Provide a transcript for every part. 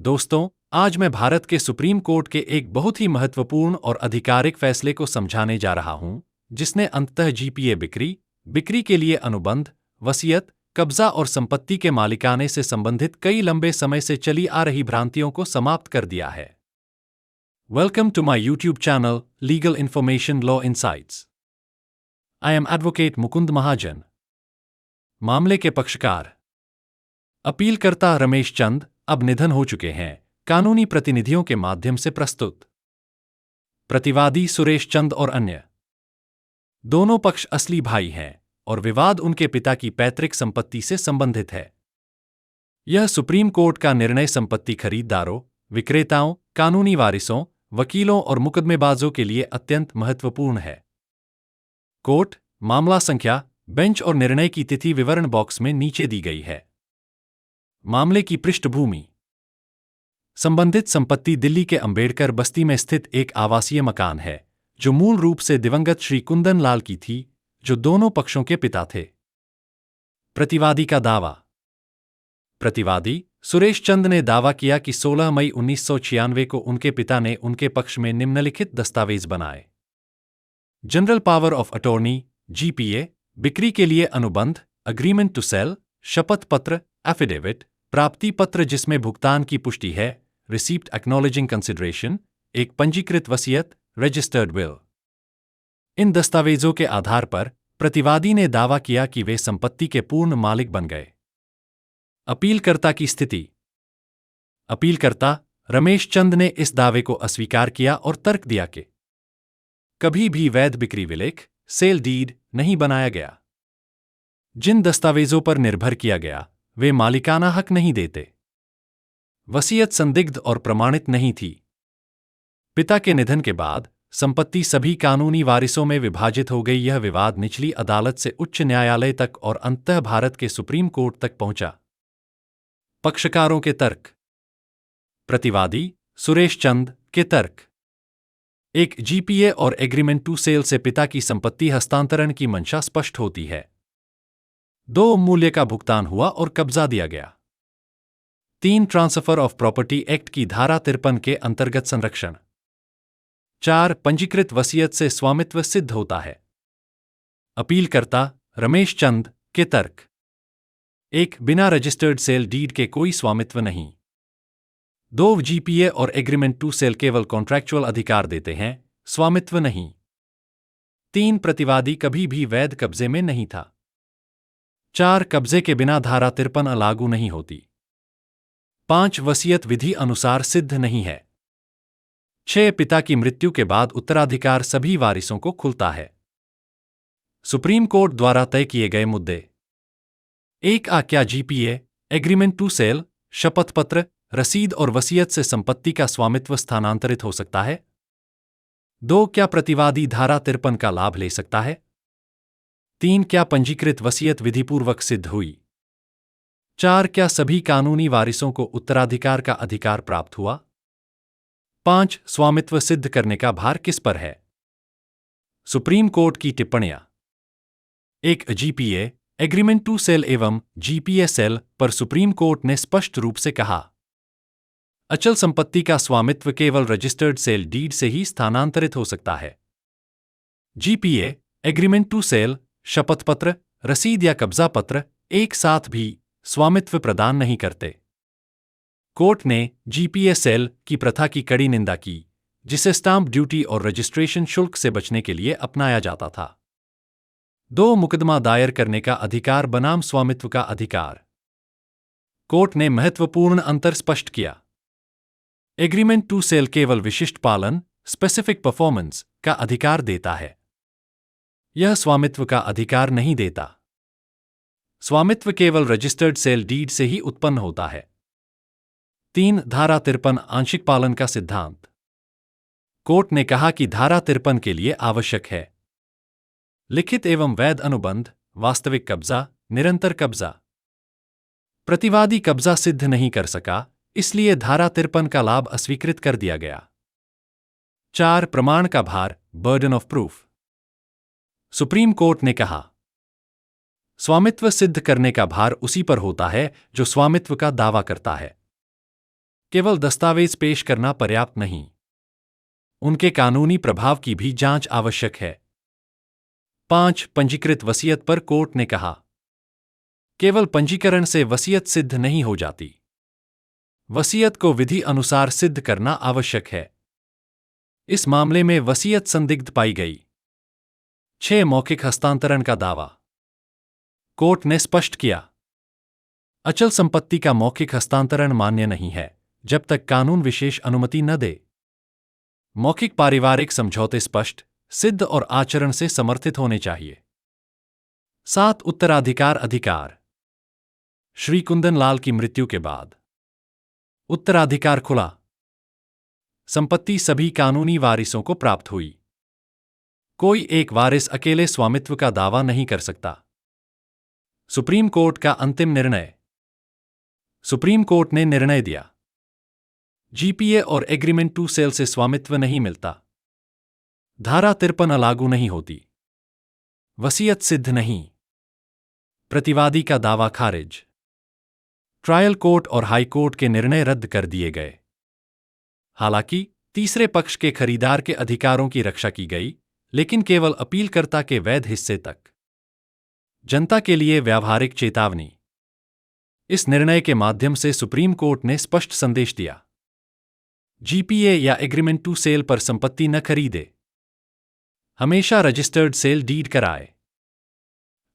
दोस्तों, आज मैं भारत के सुप्रीम कोर्ट के एक बहुत ही महत्वपूर्ण और आधिकारिक फैसले को समझाने जा रहा हूं, जिसने अंततः जीपीए बिक्री के लिए अनुबंध, वसीयत, कब्जा और संपत्ति के मालिकाने से संबंधित कई लंबे समय से चली आ रही भ्रांतियों को समाप्त कर दिया है। Welcome to my YouTube channel legal information law insights. I am advocate Mukund Mahajan. मामले के पक्षकार अपीलकर्ता रमेश चंद अब निधन हो चुके हैं, कानूनी प्रतिनिधियों के माध्यम से प्रस्तुत। प्रतिवादी सुरेश चंद और अन्य। दोनों पक्ष असली भाई हैं और विवाद उनके पिता की पैतृक संपत्ति से संबंधित है। यह सुप्रीम कोर्ट का निर्णय संपत्ति खरीददारों, विक्रेताओं, कानूनी वारिसों, वकीलों और मुकदमेबाजों के लिए अत्यंत महत्वपूर्ण है। कोर्ट, मामला संख्या, बेंच और निर्णय की तिथि विवरण बॉक्स में नीचे दी गई है। मामले की पृष्ठभूमि। संबंधित संपत्ति दिल्ली के अंबेडकर बस्ती में स्थित एक आवासीय मकान है, जो मूल रूप से दिवंगत श्री कुंदन लाल की थी, जो दोनों पक्षों के पिता थे। प्रतिवादी का दावा। प्रतिवादी सुरेश चंद ने दावा किया कि 16 मई 1996 को उनके पिता ने उनके पक्ष में निम्नलिखित दस्तावेज बनाए। General power of attorney, GPA, बिक्री के लिए अनुबंध, अग्रीमेंट टू सेल, शपथ पत्र, एफिडेविट, प्राप्ति पत्र जिसमें भुगतान की पुष्टि है, रिसीप्ट एक्नॉलेजिंग कंसिडरेशन, एक पंजीकृत वसीयत, रजिस्टर्ड विल। इन दस्तावेजों के आधार पर प्रतिवादी ने दावा किया कि वे संपत्ति के पूर्ण मालिक बन गए। अपीलकर्ता की स्थिति। अपीलकर्ता रमेश चंद ने इस दावे को अस्वीकार किया और तर्क दिया कि कभी भी वैध बिक्री विलेख, सेल डीड, नहीं बनाया गया। जिन दस्तावेजों पर निर्भर किया गया, वे मालिकाना हक नहीं देते। वसीयत संदिग्ध और प्रमाणित नहीं थी। पिता के निधन के बाद संपत्ति सभी कानूनी वारिसों में विभाजित हो गई। यह विवाद निचली अदालत से उच्च न्यायालय तक और अंततः भारत के सुप्रीम कोर्ट तक पहुंचा। पक्षकारों के तर्क। प्रतिवादी सुरेश चंद के तर्क। एक जीपीए और एग्रीमेंट टू सेल से पिता की संपत्ति हस्तांतरण की मंशा स्पष्ट होती है। 2 मूल्य का भुगतान हुआ और कब्जा दिया गया। 3 ट्रांसफर ऑफ प्रॉपर्टी एक्ट की धारा 53 के अंतर्गत संरक्षण। 4 पंजीकृत वसीयत से स्वामित्व सिद्ध होता है। अपीलकर्ता रमेश चंद के तर्क। 1 बिना रजिस्टर्ड सेल डीड के कोई स्वामित्व नहीं। 2 जीपीए और एग्रीमेंट टू सेल केवल कॉन्ट्रैक्चुअल अधिकार देते हैं, स्वामित्व नहीं। 3 प्रतिवादी कभी भी वैध कब्जे में नहीं था। 4 कब्जे के बिना धारा 53 लागू नहीं होती। 5 वसीयत विधि अनुसार सिद्ध नहीं है। 6 पिता की मृत्यु के बाद उत्तराधिकार सभी वारिसों को खुलता है। सुप्रीम कोर्ट द्वारा तय किए गए मुद्दे। 1 क्या जीपीए, एग्रीमेंट टू सेल, शपथ पत्र, रसीद और वसीयत से संपत्ति का स्वामित्व स्थानांतरित हो सकता है? 2 क्या प्रतिवादी धारा 53 का लाभ ले सकता है? 3 क्या पंजीकृत वसीयत विधिपूर्वक सिद्ध हुई? 4 क्या सभी कानूनी वारिसों को उत्तराधिकार का अधिकार प्राप्त हुआ? 5 स्वामित्व सिद्ध करने का भार किस पर है? सुप्रीम कोर्ट की टिप्पणियां। 1 जीपीए, एग्रीमेंट टू सेल एवं जीपीए सेल पर सुप्रीम कोर्ट ने स्पष्ट रूप से कहा, अचल संपत्ति का स्वामित्व केवल रजिस्टर्ड सेल डीड से ही स्थानांतरित हो सकता है। जीपीए, एग्रीमेंट टू सेल, शपथ पत्र, रसीद या कब्जा पत्र एक साथ भी स्वामित्व प्रदान नहीं करते। कोर्ट ने जीपीए सेल की प्रथा की कड़ी निंदा की, जिसे स्टाम्प ड्यूटी और रजिस्ट्रेशन शुल्क से बचने के लिए अपनाया जाता था। 2 मुकदमा दायर करने का अधिकार बनाम स्वामित्व का अधिकार। कोर्ट ने महत्वपूर्ण अंतर स्पष्ट किया। एग्रीमेंट टू सेल केवल विशिष्ट पालन, स्पेसिफिक परफॉर्मेंस का अधिकार देता है। यह स्वामित्व का अधिकार नहीं देता। स्वामित्व केवल रजिस्टर्ड सेल डीड से ही उत्पन्न होता है। 3 धारा 53 आंशिक पालन का सिद्धांत। कोर्ट ने कहा कि धारा 53 के लिए आवश्यक है लिखित एवं वैध अनुबंध, वास्तविक कब्जा, निरंतर कब्जा। प्रतिवादी कब्जा सिद्ध नहीं कर सका, इसलिए धारा 53 का लाभ अस्वीकृत कर दिया गया। 4 प्रमाण का भार, burden of proof. Supreme court ने कहा, स्वामित्व सिद्ध करने का भार उसी पर होता है जो स्वामित्व का दावा करता है। केवल दस्तावेज पेश करना पर्याप्त नहीं, उनके कानूनी प्रभाव की भी जांच आवश्यक है। 5. पंजीकृत वसीयत पर कोर्ट ने कहा, केवल पंजीकरण से वसीयत सिद्ध नहीं हो जाती। वसीयत को विधि अनुसार सिद्ध करना आवश्यक है। इस मामले में वसीयत संदिग्ध पाई गई। 6. मौखिक हस्तांतरण का दावा। कोर्ट ने स्पष्ट किया, अचल संपत्ति का मौखिक हस्तांतरण मान्य नहीं है जब तक कानून विशेष अनुमति न दे। मौखिक पारिवारिक समझौते स्पष्ट, सिद्ध और आचरण से समर्थित होने चाहिए। 7. उत्तराधिकार अधिकार। श्री कुंदन लाल की मृत्यु के बाद उत्तराधिकार खुला। संपत्ति सभी कानूनी वारिसों को प्राप्त हुई। कोई एक वारिस अकेले स्वामित्व का दावा नहीं कर सकता। सुप्रीम कोर्ट का अंतिम निर्णय। सुप्रीम कोर्ट ने निर्णय दिया, जीपीए और एग्रीमेंट टू सेल से स्वामित्व नहीं मिलता। धारा 53 लागू नहीं होती। वसीयत सिद्ध नहीं। प्रतिवादी का दावा खारिज। ट्रायल कोर्ट और हाई कोर्ट के निर्णय रद्द कर दिए गए। हालांकि तीसरे पक्ष के खरीदार के अधिकारों की रक्षा की गई, लेकिन केवल अपीलकर्ता के वैध हिस्से तक। जनता के लिए व्यावहारिक चेतावनी। इस निर्णय के माध्यम से सुप्रीम कोर्ट ने स्पष्ट संदेश दिया, जीपीए या एग्रीमेंट टू सेल पर संपत्ति न खरीदे। हमेशा रजिस्टर्ड सेल डीड कराए।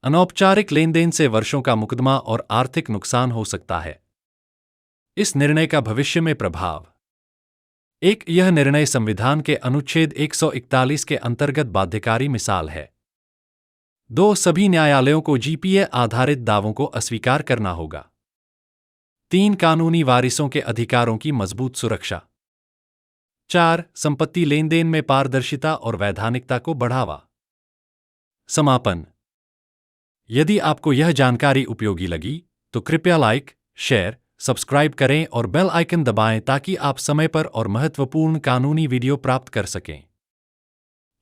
अनौपचारिक लेनदेन से वर्षों का मुकदमा और आर्थिक नुकसान हो सकता है। इस निर्णय का भविष्य में प्रभाव। 1. यह निर्णय संविधान के अनुच्छेद 141 के अंतर्गत बाध्यकारी मिसाल है। 2. सभी न्यायालयों को जीपीए आधारित दावों को अस्वीकार करना होगा। 3. कानूनी वारिसों के अधिकारों की मजबूत सुरक्षा। 4. संपत्ति लेनदेन में पारदर्शिता और वैधानिकता को बढ़ावा। समापन। यदि आपको यह जानकारी उपयोगी लगी तो कृपया लाइक, शेयर, सब्सक्राइब करें और बेल आइकन दबाएं ताकि आप समय पर और महत्वपूर्ण कानूनी वीडियो प्राप्त कर सकें।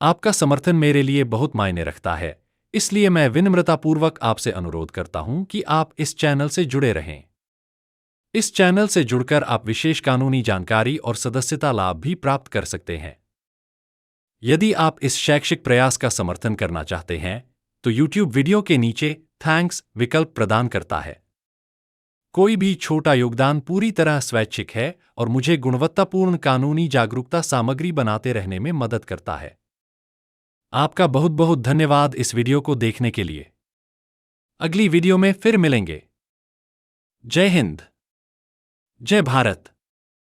आपका समर्थन मेरे लिए बहुत मायने रखता है, इसलिए मैं विनम्रतापूर्वक आपसे अनुरोध करता हूं कि आप इस चैनल से जुड़े रहें। इस चैनल से जुड़कर आप विशेष कानूनी जानकारी और सदस्यता लाभ भी प्राप्त कर सकते हैं। यदि आप इस शैक्षिक प्रयास का समर्थन करना चाहते हैं तो YouTube वीडियो के नीचे थैंक्स विकल्प प्रदान करता है। कोई भी छोटा योगदान पूरी तरह स्वैच्छिक है और मुझे गुणवत्तापूर्ण कानूनी जागरूकता सामग्री बनाते रहने में मदद करता है। आपका बहुत बहुत धन्यवाद इस वीडियो को देखने के लिए। अगली वीडियो में फिर मिलेंगे। जय हिंद, जय भारत।